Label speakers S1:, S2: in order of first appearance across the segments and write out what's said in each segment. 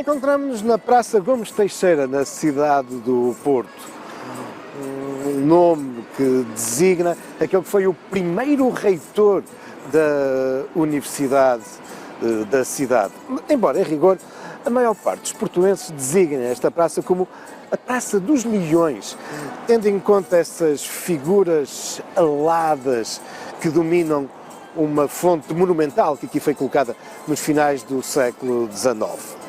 S1: Encontramos-nos na Praça Gomes Teixeira, na cidade do Porto. Um nome que designa aquele que foi o primeiro reitor da universidade da cidade. Embora, em rigor, a maior parte dos portuenses designa esta praça como a Praça dos Leões, tendo em conta essas figuras aladas que dominam uma fonte monumental que aqui foi colocada nos finais do século XIX.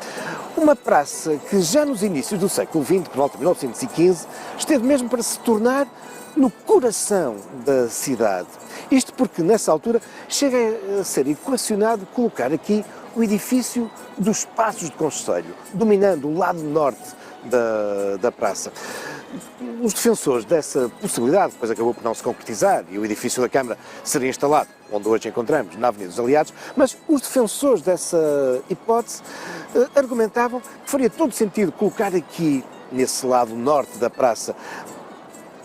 S1: Uma praça que já nos inícios do século XX, por volta de 1915, esteve mesmo para se tornar no coração da cidade. Isto porque, nessa altura, chega a ser equacionado colocar aqui o edifício dos Passos de Conselho, dominando o lado norte da praça. Os defensores dessa possibilidade, depois acabou por não se concretizar e o edifício da Câmara seria instalado, onde hoje encontramos, na Avenida dos Aliados, mas os defensores dessa hipótese argumentavam que faria todo sentido colocar aqui, nesse lado norte da praça,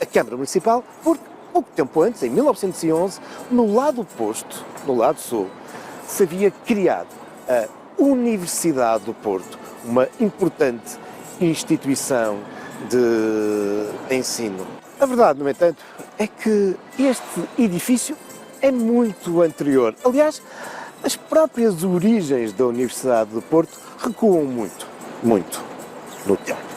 S1: a Câmara Municipal, porque pouco tempo antes, em 1911, no lado oposto, no lado sul, se havia criado a Universidade do Porto, uma importante instituição de ensino. A verdade, no entanto, é que este edifício é muito anterior. Aliás, as próprias origens da Universidade do Porto recuam muito no tempo.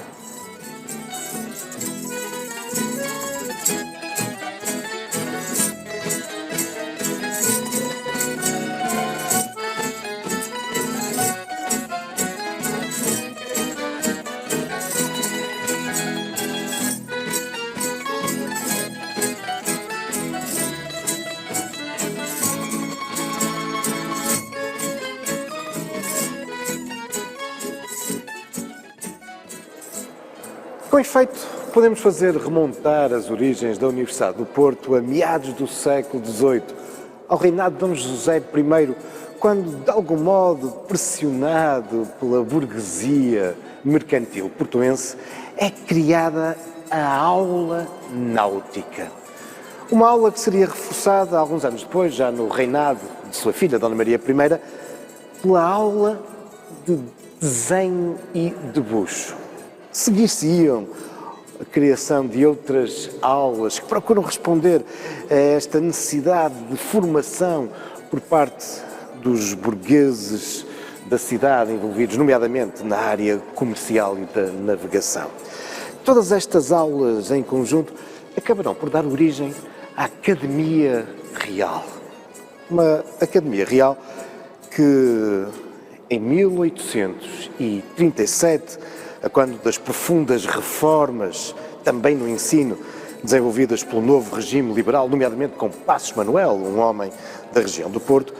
S1: Com efeito, podemos fazer remontar as origens da Universidade do Porto a meados do século XVIII, ao reinado de Dom José I, quando, de algum modo, pressionado pela burguesia mercantil portuense, é criada a aula náutica. Uma aula que seria reforçada alguns anos depois, já no reinado de sua filha, Dona Maria I, pela aula de desenho e debuxo. Seguir-se-iam a criação de outras aulas que procuram responder a esta necessidade de formação por parte dos burgueses da cidade envolvidos, nomeadamente na área comercial e da navegação. Todas estas aulas em conjunto acabarão por dar origem à Academia Real. Uma Academia Real que, em 1837, a quando das profundas reformas, também no ensino, desenvolvidas pelo novo regime liberal, nomeadamente com Passos Manuel, um homem da região do Porto,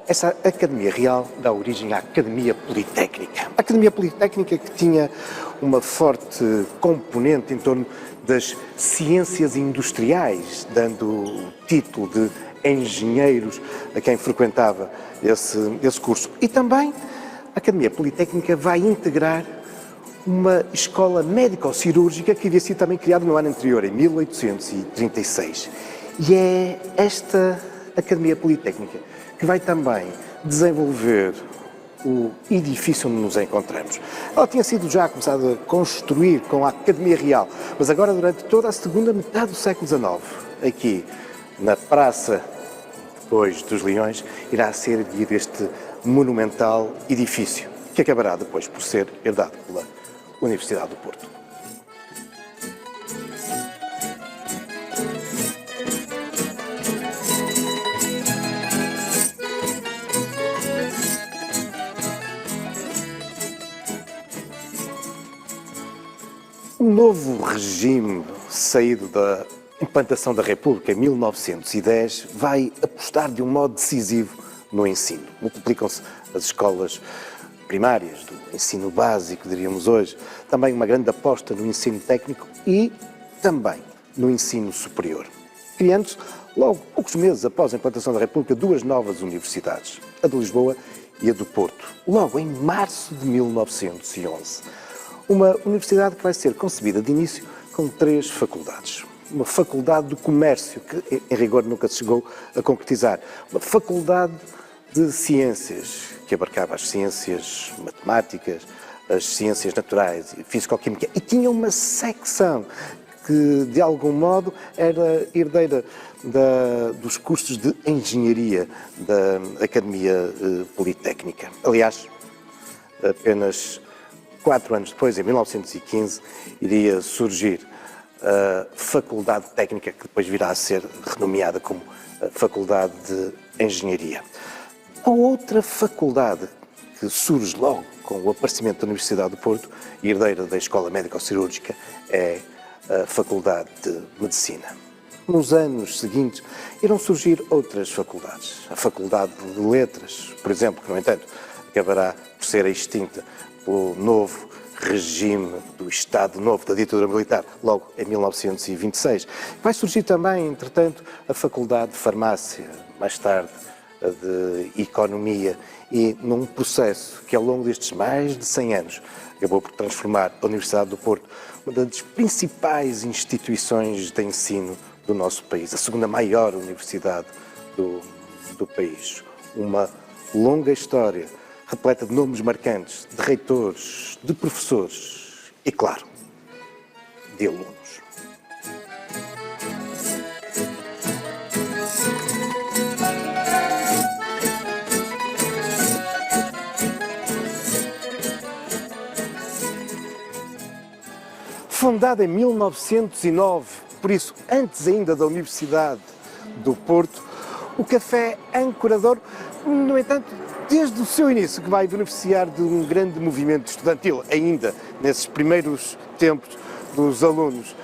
S1: essa Academia Real dá origem à Academia Politécnica. A Academia Politécnica que tinha uma forte componente em torno das ciências industriais, dando o título de engenheiros a quem frequentava esse curso. E também a Academia Politécnica vai integrar uma escola médico-cirúrgica que havia sido também criada no ano anterior, em 1836. E é esta Academia Politécnica que vai também desenvolver o edifício onde nos encontramos. Ela tinha sido já começada a construir com a Academia Real, mas agora durante toda a segunda metade do século XIX, aqui na Praça, depois dos Leões, irá ser erguido este monumental edifício, que acabará depois por ser herdado pela Universidade do Porto. Um novo regime saído da implantação da República em 1910 vai apostar de um modo decisivo no ensino. Multiplicam-se as escolas primárias, do ensino básico, diríamos hoje, também uma grande aposta no ensino técnico e também no ensino superior. Criando-se, logo poucos meses após a implantação da República, duas novas universidades, a de Lisboa e a do Porto, logo em março de 1911. Uma universidade que vai ser concebida de início com 3 faculdades. Uma faculdade do comércio, que em rigor nunca se chegou a concretizar. Uma faculdade de ciências, que abarcava as ciências matemáticas, as ciências naturais e físico-química, e tinha uma secção que, de algum modo, era herdeira dos cursos de engenharia da Academia Politécnica. Aliás, apenas 4 anos depois, em 1915, iria surgir a Faculdade Técnica, que depois virá a ser renomeada como Faculdade de Engenharia. A outra faculdade que surge logo com o aparecimento da Universidade do Porto, herdeira da Escola Médico-Cirúrgica, é a Faculdade de Medicina. Nos anos seguintes, irão surgir outras faculdades. A Faculdade de Letras, por exemplo, que, no entanto, acabará por ser extinta pelo novo regime do Estado Novo da ditadura militar, logo em 1926. Vai surgir também, entretanto, a Faculdade de Farmácia, mais tarde a de Economia, e num processo que, ao longo destes mais de 100 anos, acabou por transformar a Universidade do Porto uma das principais instituições de ensino do nosso país, a segunda maior universidade do país. Uma longa história repleta de nomes marcantes, de reitores, de professores e, claro, de alunos. Fundada em 1909, por isso, antes ainda da Universidade do Porto, o Café Ancorador, no entanto, desde o seu início, que vai beneficiar de um grande movimento estudantil, ainda nesses primeiros tempos dos alunos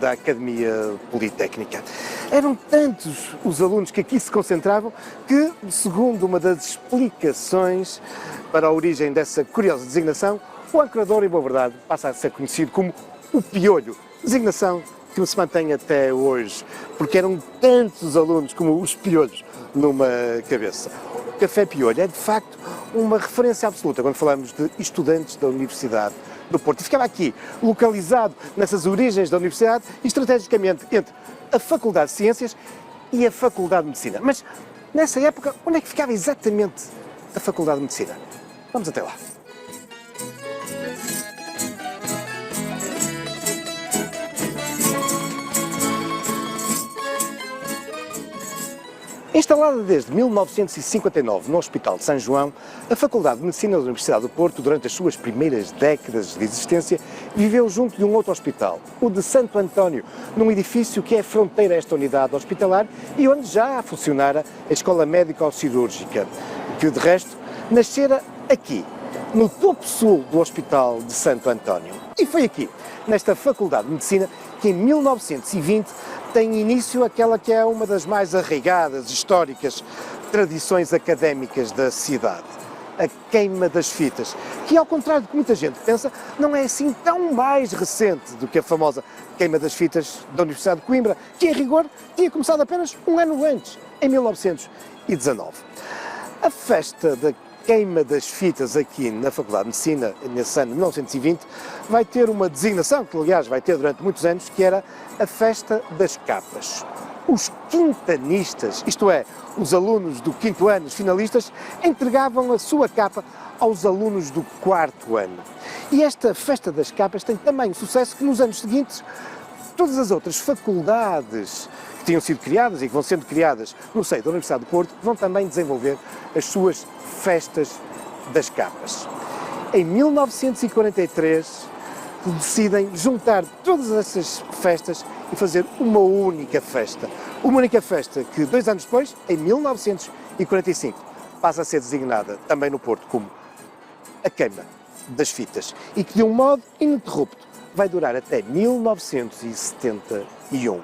S1: da Academia Politécnica. Eram tantos os alunos que aqui se concentravam que, segundo uma das explicações para a origem dessa curiosa designação, o Ancorador, em boa verdade, passa a ser conhecido como o Piolho, designação que se mantém até hoje, porque eram tantos os alunos como os piolhos numa cabeça. O Café Piolho é, de facto, uma referência absoluta quando falamos de estudantes da Universidade do Porto. E ficava aqui, localizado nessas origens da Universidade e estrategicamente entre a Faculdade de Ciências e a Faculdade de Medicina. Mas, nessa época, onde é que ficava exatamente a Faculdade de Medicina? Vamos até lá. Instalada desde 1959 no Hospital de São João, a Faculdade de Medicina da Universidade do Porto, durante as suas primeiras décadas de existência, viveu junto de um outro hospital, o de Santo António, num edifício que é fronteira a esta unidade hospitalar e onde já funcionara a Escola Médico-Cirúrgica, que de resto nascera aqui, no topo sul do Hospital de Santo António. E foi aqui, nesta Faculdade de Medicina, que em 1920 tem início aquela que é uma das mais arraigadas, históricas tradições académicas da cidade, a queima das fitas, que, ao contrário do que muita gente pensa, não é assim tão mais recente do que a famosa queima das fitas da Universidade de Coimbra, que, em rigor, tinha começado apenas um ano antes, em 1919. A festa da queima das fitas aqui na Faculdade de Medicina, nesse ano de 1920, vai ter uma designação, que aliás vai ter durante muitos anos, que era a Festa das Capas. Os quintanistas, isto é, os alunos do quinto ano, os finalistas, entregavam a sua capa aos alunos do quarto ano. E esta Festa das Capas tem também sucesso que nos anos seguintes todas as outras faculdades que tinham sido criadas e que vão sendo criadas no seio da Universidade do Porto vão também desenvolver as suas Festas das Capas. Em 1943 decidem juntar todas essas festas e fazer uma única festa. Uma única festa que 2 anos depois, em 1945, passa a ser designada também no Porto como a Queima das Fitas e que de um modo ininterrupto vai durar até 1971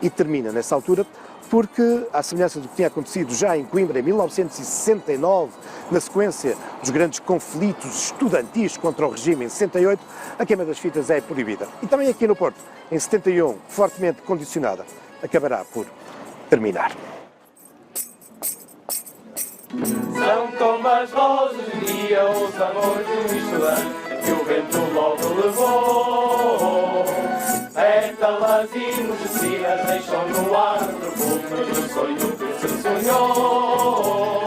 S1: e termina nessa altura porque, à semelhança do que tinha acontecido já em Coimbra em 1969, na sequência dos grandes conflitos estudantis contra o regime em 68, a queima das fitas é proibida. E também aqui no Porto, em 71, fortemente condicionada, acabará por terminar.
S2: São como as rosas e os amores de um estudante que o vento logo levou. Pétalas enrijecidas deixam no ar perfume do sonho que se sonhou.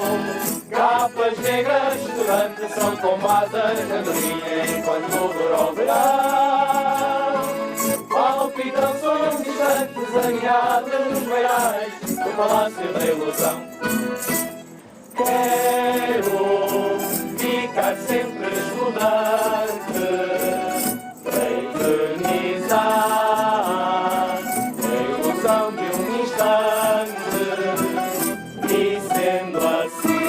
S2: Capas negras estudantes são como como asas de andorinha enquanto dura o verão. Palpitam sonhos distantes, aninhados nos beirais do palácio da ilusão. Quero ficar sempre estudante, para eternizar a ilusão de um instante. E sendo assim,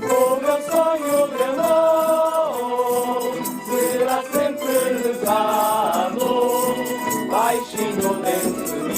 S2: o meu sonho de amor será sempre rezado, baixinho dentro de mim.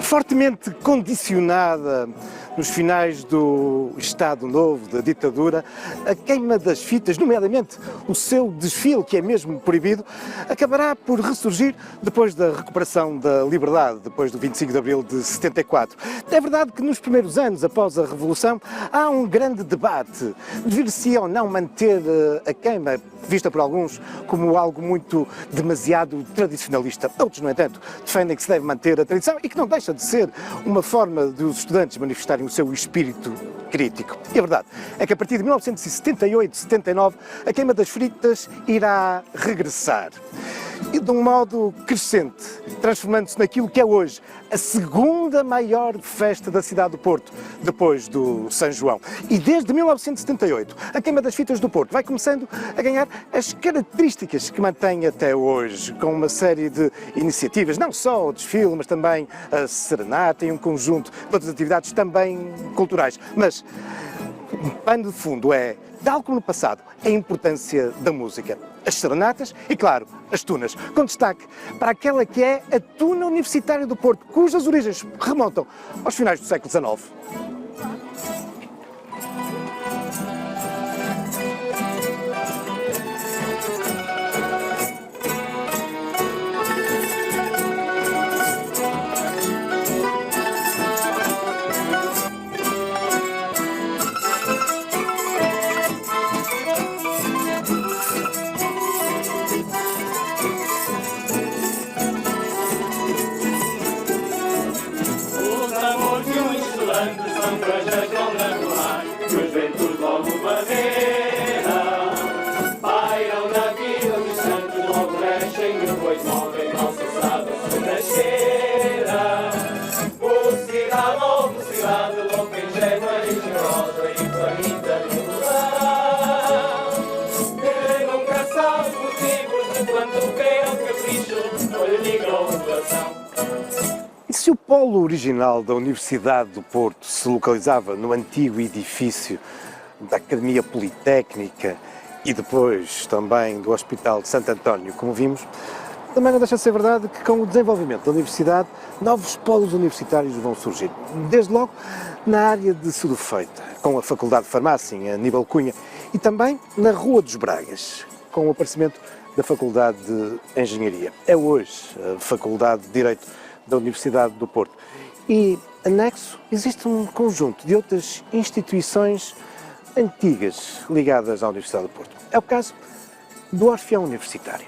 S1: Fortemente condicionada nos finais do Estado Novo, da ditadura, a queima das fitas, nomeadamente o seu desfile, que é mesmo proibido, acabará por ressurgir depois da recuperação da liberdade, depois do 25 de Abril de 74. É verdade que nos primeiros anos, após a Revolução, há um grande debate. Deveria-se ou não manter a queima, vista por alguns como algo muito demasiado tradicionalista. Outros, no entanto, defendem que se deve manter a tradição e que não deixa de ser uma forma dos estudantes manifestarem o seu espírito crítico. E a verdade é que a partir de 1978-79 a queima das fitas irá regressar. E de um modo crescente, transformando-se naquilo que é hoje a segunda maior festa da cidade do Porto, depois do São João. E desde 1978, a queima das fitas do Porto vai começando a ganhar as características que mantém até hoje, com uma série de iniciativas, não só o desfile, mas também a serenata e um conjunto de outras atividades também culturais. Mas o pano de fundo é, tal como no passado, a importância da música. As serenatas e, claro, as tunas, com destaque para aquela que é a Tuna Universitária do Porto, cujas origens remontam aos finais do século XIX.
S2: São coisas longas do mar, que os ventos logo maneiram. Pairam na vida dos santos, logo nascem, depois morrem, não se sabe se nasceram. Mocidade, oh mocidade, louca, ingênua e generosa e faminta de ilusão, que nunca sabe motivos de quanto queiram capricho, ou lhe digam coração.
S1: E se o polo original da Universidade do Porto se localizava no antigo edifício da Academia Politécnica e depois também do Hospital de Santo António, como vimos, também não deixa de ser verdade que com o desenvolvimento da universidade, novos polos universitários vão surgir. Desde logo na área de Sudofeita, com a Faculdade de Farmácia em Aníbal Cunha, e também na Rua dos Bragas, com o aparecimento da Faculdade de Engenharia. É hoje a Faculdade de Direito da Universidade do Porto. E, anexo, existe um conjunto de outras instituições antigas ligadas à Universidade do Porto. É o caso do Orfeão Universitário.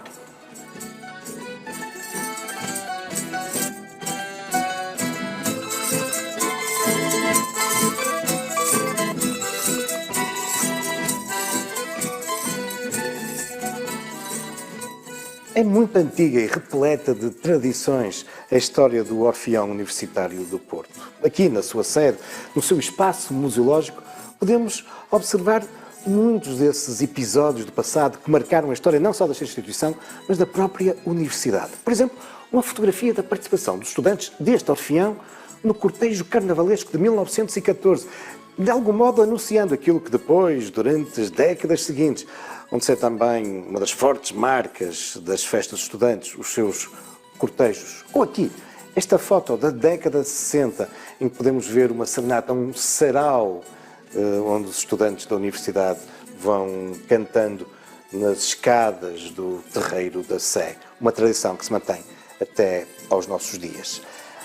S1: É muito antiga e repleta de tradições a história do Orfeão Universitário do Porto. Aqui, na sua sede, no seu espaço museológico, podemos observar muitos desses episódios do passado que marcaram a história não só desta instituição, mas da própria universidade. Por exemplo, uma fotografia da participação dos estudantes deste Orfeão no cortejo carnavalesco de 1914, de algum modo anunciando aquilo que depois, durante as décadas seguintes, onde ser também uma das fortes marcas das festas de estudantes, os seus cortejos. Ou aqui, esta foto da década de 60, em que podemos ver uma serenata, um sarau, onde os estudantes da universidade vão cantando nas escadas do terreiro da Sé, uma tradição que se mantém até aos nossos dias.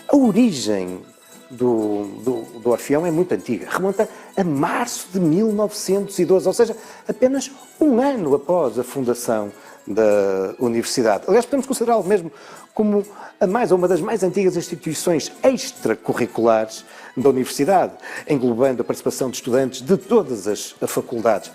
S1: A origem do Orfeão é muito antiga, remonta a março de 1912, ou seja, apenas um ano após a fundação da universidade. Aliás, podemos considerá-lo mesmo como a mais ou uma das mais antigas instituições extracurriculares da universidade, englobando a participação de estudantes de todas as faculdades.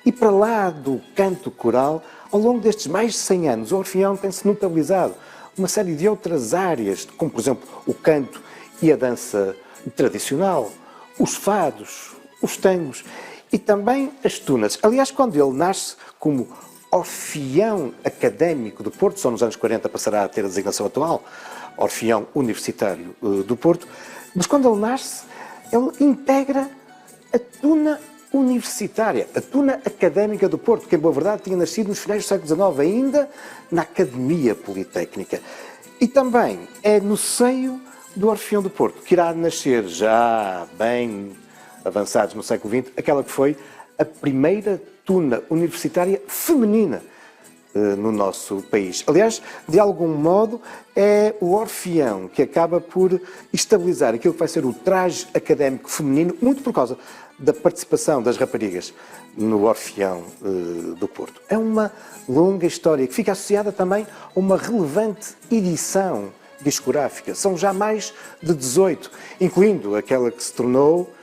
S1: E para lá do canto coral, ao longo destes mais de 100 anos, o Orfeão tem-se notabilizado uma série de outras áreas, como por exemplo o canto e a dança tradicional, os fados, os tangos e também as tunas. Aliás, quando ele nasce como Orfeão Académico do Porto, só nos anos 40 passará a ter a designação atual, Orfeão Universitário do Porto, mas quando ele nasce, ele integra a tuna universitária, a tuna académica do Porto, que em boa verdade tinha nascido nos finais do século XIX, ainda na Academia Politécnica. E também é no seio do Orfeão do Porto que irá nascer, já bem avançados no século XX, aquela que foi a primeira tuna universitária feminina no nosso país. Aliás, de algum modo, é o Orfeão que acaba por estabilizar aquilo que vai ser o traje académico feminino, muito por causa da participação das raparigas no Orfeão do Porto. É uma longa história que fica associada também a uma relevante edição discográfica. São já mais de 18, incluindo aquela que se tornou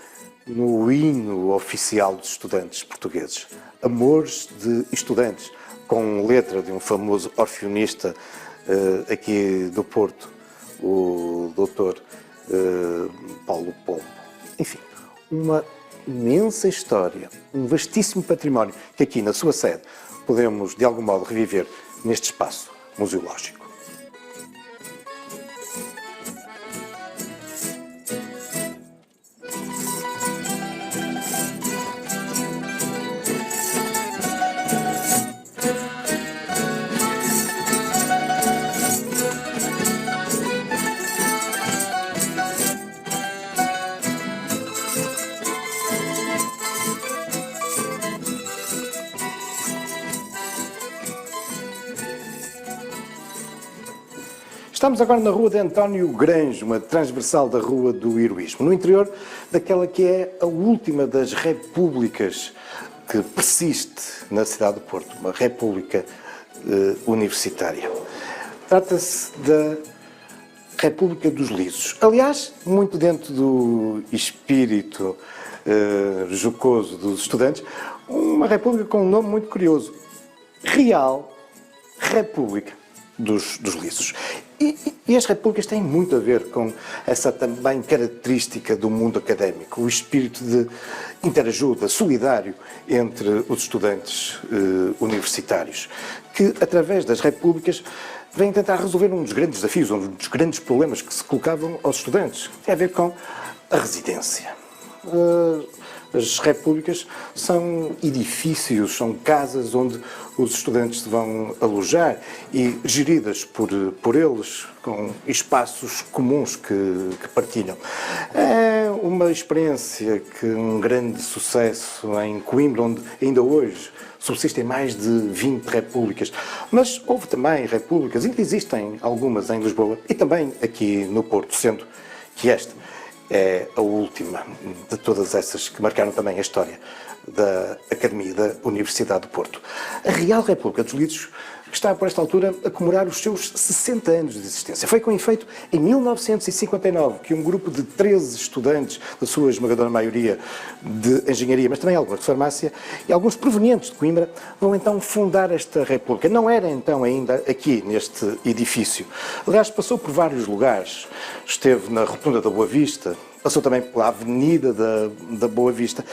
S1: no hino oficial dos estudantes portugueses, Amores de Estudantes, com letra de um famoso orfeonista aqui do Porto, o doutor Paulo Pombo. Enfim, uma imensa história, um vastíssimo património que aqui na sua sede podemos de algum modo reviver neste espaço museológico. Estamos agora na Rua de António Granjo, uma transversal da Rua do Heroísmo, no interior daquela que é a última das repúblicas que persiste na cidade do Porto, uma república universitária. Trata-se da República dos Lisos. Aliás, muito dentro do espírito jocoso dos estudantes, uma república com um nome muito curioso, Real República dos Lisos. E as repúblicas têm muito a ver com essa também característica do mundo académico, o espírito de interajuda, solidário entre os estudantes universitários, que através das repúblicas vêm tentar resolver um dos grandes desafios, um dos grandes problemas que se colocavam aos estudantes, que tem a ver com a residência. As repúblicas são edifícios, são casas onde os estudantes se vão alojar e geridas por eles, com espaços comuns que partilham. É uma experiência que um grande sucesso em Coimbra, onde ainda hoje subsistem mais de 20 repúblicas, mas houve também repúblicas, ainda existem algumas em Lisboa e também aqui no Porto, sendo que esta é a última de todas essas que marcaram também a história da Academia da Universidade do Porto. A Real República dos Lisos está, por esta altura, a comemorar os seus 60 anos de existência. Foi com efeito em 1959 que um grupo de 13 estudantes, da sua esmagadora maioria de engenharia, mas também alguns de farmácia, e alguns provenientes de Coimbra, vão então fundar esta República. Não era então ainda aqui, neste edifício. Aliás, passou por vários lugares. Esteve na Rotunda da Boa Vista, passou também pela Avenida da Boa Vista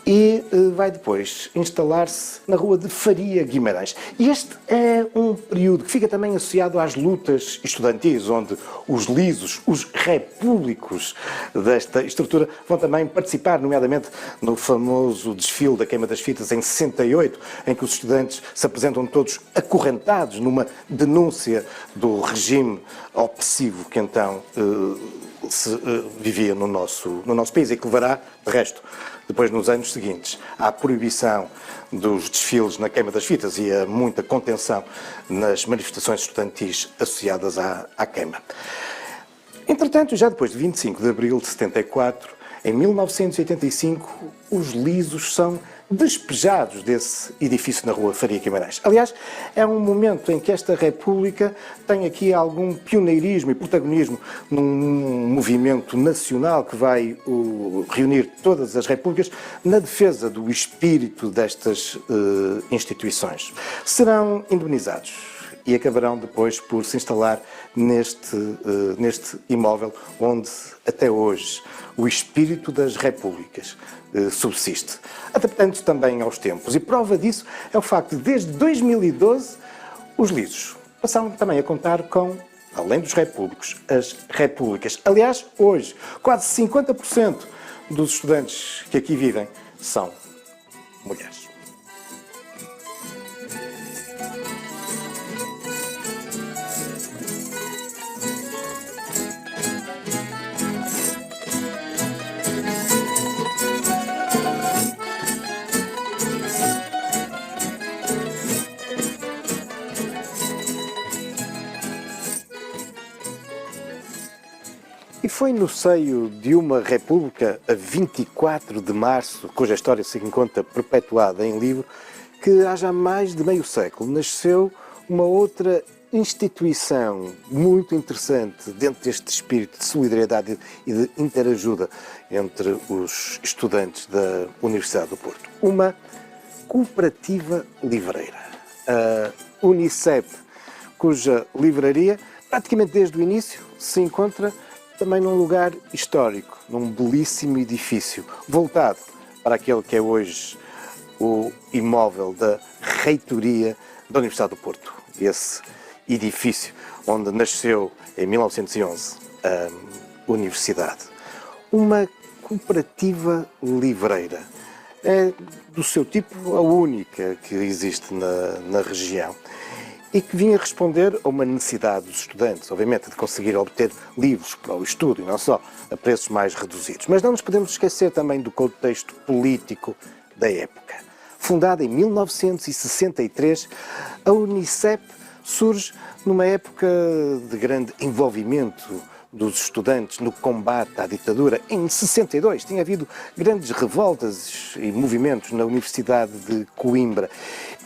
S1: e vai depois instalar-se na Rua de Faria Guimarães. E este é um período que fica também associado às lutas estudantis, onde os lisos, os repúblicos desta estrutura vão também participar, nomeadamente no famoso desfile da Queima das Fitas em 68, em que os estudantes se apresentam todos acorrentados numa denúncia do regime opressivo que então se vivia no nosso país e que levará, de resto, depois nos anos seguintes, à proibição dos desfiles na Queima das Fitas e a muita contenção nas manifestações estudantis associadas à queima. Entretanto, já depois de 25 de abril de 74, Em 1985, os lisos são despejados desse edifício na rua Faria Guimarães. Aliás, é um momento em que esta República tem aqui algum pioneirismo e protagonismo num movimento nacional que vai reunir todas as repúblicas na defesa do espírito destas instituições. Serão indemnizados e acabarão depois por se instalar neste imóvel onde até hoje o espírito das repúblicas subsiste, adaptando-se também aos tempos. E prova disso é o facto de, desde 2012, os lisos passaram também a contar com, além dos repúblicos, as repúblicas. Aliás, hoje, quase 50% dos estudantes que aqui vivem são mulheres. E foi no seio de uma república, a 24 de março, cuja história se encontra perpetuada em livro, que há já mais de meio século nasceu uma outra instituição muito interessante dentro deste espírito de solidariedade e de interajuda entre os estudantes da Universidade do Porto. Uma cooperativa livreira, a Unicep, cuja livraria, praticamente desde o início, se encontra também num lugar histórico, num belíssimo edifício, voltado para aquele que é hoje o imóvel da reitoria da Universidade do Porto. Esse edifício onde nasceu, em 1911, a Universidade. Uma cooperativa livreira. É, do seu tipo, a única que existe na região. E que vinha responder a uma necessidade dos estudantes, obviamente, de conseguir obter livros para o estudo, e não só a preços mais reduzidos. Mas não nos podemos esquecer também do contexto político da época. Fundada em 1963, a Unicep surge numa época de grande envolvimento dos estudantes no combate à ditadura. Em 62 tinha havido grandes revoltas e movimentos na Universidade de Coimbra.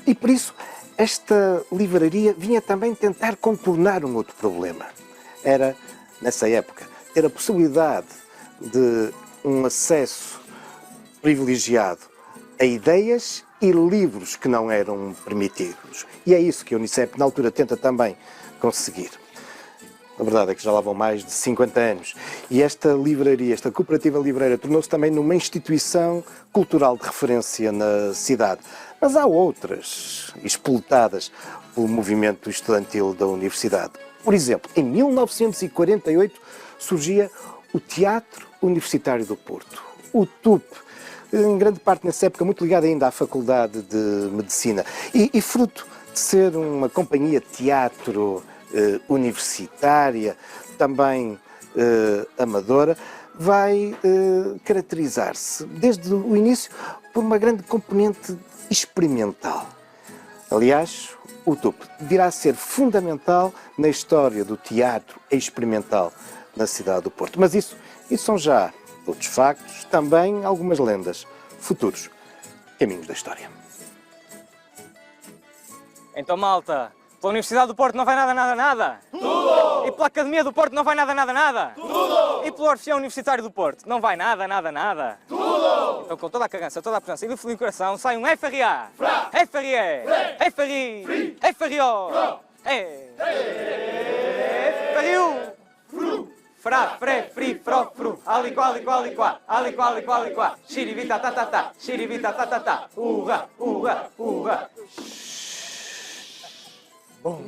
S1: E por isso, esta livraria vinha também tentar contornar um outro problema. Era, nessa época, ter a possibilidade de um acesso privilegiado a ideias e livros que não eram permitidos. E é isso que a Unicep, na altura, tenta também conseguir. A verdade é que já lá vão mais de 50 anos. E esta livraria, esta cooperativa livreira, tornou-se também numa instituição cultural de referência na cidade. Mas há outras, espoletadas pelo movimento estudantil da universidade. Por exemplo, em 1948 surgia o Teatro Universitário do Porto, o TUP, em grande parte nessa época muito ligado ainda à Faculdade de Medicina. E fruto de ser uma companhia de teatro universitária, também amadora, vai caracterizar-se, desde o início, por uma grande componente experimental. Aliás, o TUP virá a ser fundamental na história do teatro experimental na cidade do Porto. Mas isso são já outros factos, também algumas lendas, futuros caminhos da história.
S3: Então, malta, pela Universidade do Porto não vai nada, nada, nada? Tudo! E pela Academia do Porto não vai nada, nada, nada? Tudo! E pelo Orfeão Universitário do Porto não vai nada, nada, nada? Tudo! Então, com toda a cagança, toda a presença e do frio do coração, sai um FRA! Fra! FRE! FRI! FRO! FRU! Fru! Fra, fre, fri, fro, fru, ali qua, ali qua, ali qua, ali qua, ali qua, ali qua, xirivita, ta, ta, ta, xirivita, ta, ta, ta, uga, uga, uga. Bom.